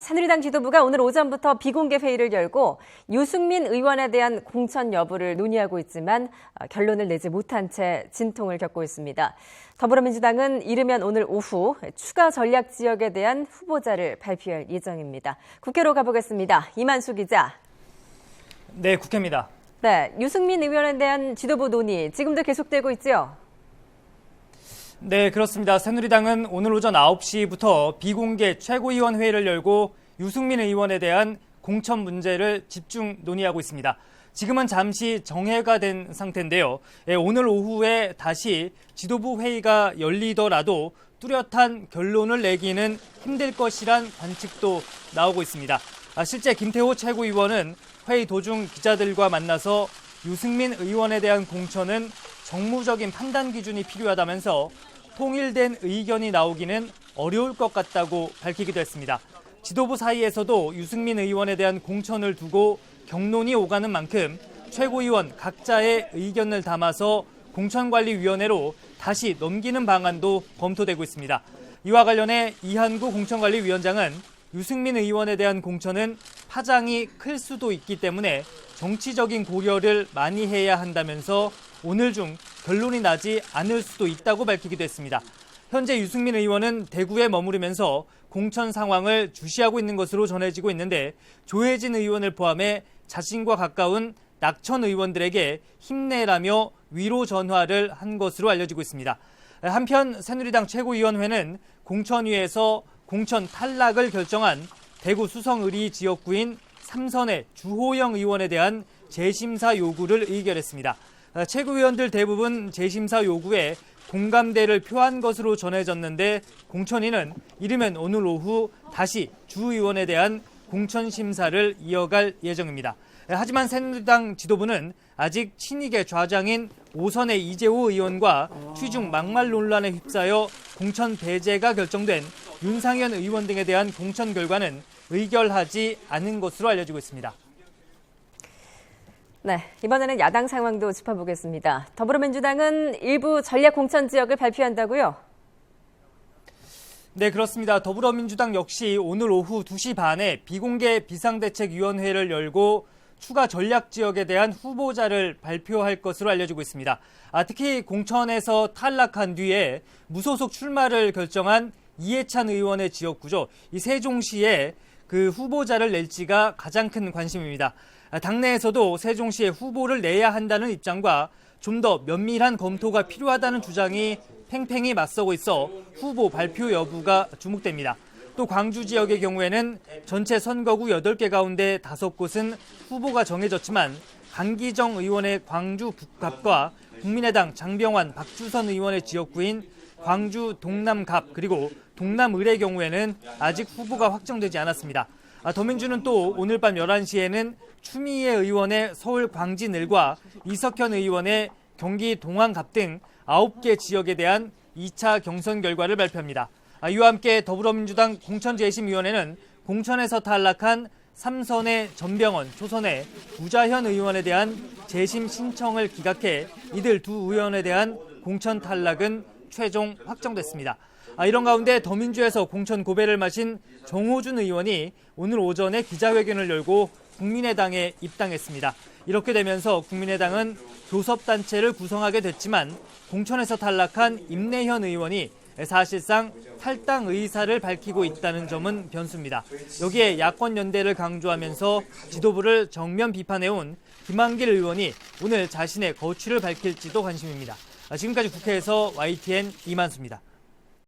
새누리당 지도부가 오늘 오전부터 비공개 회의를 열고 유승민 의원에 대한 공천 여부를 논의하고 있지만 결론을 내지 못한 채 진통을 겪고 있습니다. 더불어민주당은 이르면 오늘 오후 추가 전략 지역에 대한 후보자를 발표할 예정입니다. 국회로 가보겠습니다. 이만수 기자. 네, 국회입니다. 네, 유승민 의원에 대한 지도부 논의 지금도 계속되고 있죠? 네, 그렇습니다. 새누리당은 오늘 오전 9시부터 비공개 최고위원 회의를 열고 유승민 의원에 대한 공천 문제를 집중 논의하고 있습니다. 지금은 잠시 정회가 된 상태인데요. 오늘 오후에 다시 지도부 회의가 열리더라도 뚜렷한 결론을 내기는 힘들 것이란 관측도 나오고 있습니다. 실제 김태호 최고위원은 회의 도중 기자들과 만나서 유승민 의원에 대한 공천은 정무적인 판단 기준이 필요하다면서 통일된 의견이 나오기는 어려울 것 같다고 밝히기도 했습니다. 지도부 사이에서도 유승민 의원에 대한 공천을 두고 격론이 오가는 만큼 최고위원 각자의 의견을 담아서 공천관리위원회로 다시 넘기는 방안도 검토되고 있습니다. 이와 관련해 이한구 공천관리위원장은 유승민 의원에 대한 공천은 파장이 클 수도 있기 때문에 정치적인 고려를 많이 해야 한다면서 오늘 중 결론이 나지 않을 수도 있다고 밝히기도 했습니다. 현재 유승민 의원은 대구에 머무르면서 공천 상황을 주시하고 있는 것으로 전해지고 있는데 조혜진 의원을 포함해 자신과 가까운 낙천 의원들에게 힘내라며 위로 전화를 한 것으로 알려지고 있습니다. 한편 새누리당 최고위원회는 공천위에서 공천 탈락을 결정한 대구 수성의리 지역구인 삼선의 주호영 의원에 대한 재심사 요구를 의결했습니다. 최고위원들 대부분 재심사 요구에 공감대를 표한 것으로 전해졌는데 공천위는 이르면 오늘 오후 다시 주 의원에 대한 공천 심사를 이어갈 예정입니다. 하지만 새누리당 지도부는 아직 친이계 좌장인 오선의 이재호 의원과 취중 막말 논란에 휩싸여 공천 배제가 결정된 윤상현 의원 등에 대한 공천 결과는 의결하지 않은 것으로 알려지고 있습니다. 네, 이번에는 야당 상황도 짚어보겠습니다. 더불어민주당은 일부 전략 공천 지역을 발표한다고요? 네, 그렇습니다. 더불어민주당 역시 오늘 오후 2시 반에 비공개 비상대책위원회를 열고 추가 전략 지역에 대한 후보자를 발표할 것으로 알려지고 있습니다. 특히 공천에서 탈락한 뒤에 무소속 출마를 결정한 이해찬 의원의 지역구죠. 이 세종시에 그 후보자를 낼지가 가장 큰 관심입니다. 당내에서도 세종시에 후보를 내야 한다는 입장과 좀 더 면밀한 검토가 필요하다는 주장이 팽팽히 맞서고 있어 후보 발표 여부가 주목됩니다. 또 광주 지역의 경우에는 전체 선거구 8개 가운데 5곳은 후보가 정해졌지만 강기정 의원의 광주 북갑과 국민의당 장병환, 박주선 의원의 지역구인 광주 동남갑 그리고 동남을의 경우에는 아직 후보가 확정되지 않았습니다. 더민주는 또 오늘 밤 11시에는 추미애 의원의 서울 광진을과 이석현 의원의 경기 동안갑 등 9개 지역에 대한 2차 경선 결과를 발표합니다. 이와 함께 더불어민주당 공천재심위원회는 공천에서 탈락한 삼선의 전병헌, 초선의 구자현 의원에 대한 재심 신청을 기각해 이들 두 의원에 대한 공천 탈락은 최종 확정됐습니다. 이런 가운데 더민주에서 공천 고배를 마신 정호준 의원이 오늘 오전에 기자회견을 열고 국민의당에 입당했습니다. 이렇게 되면서 국민의당은 교섭단체를 구성하게 됐지만 공천에서 탈락한 임내현 의원이 사실상 탈당 의사를 밝히고 있다는 점은 변수입니다. 여기에 야권연대를 강조하면서 지도부를 정면 비판해온 김한길 의원이 오늘 자신의 거취를 밝힐지도 관심입니다. 지금까지 국회에서 YTN 이만수입니다.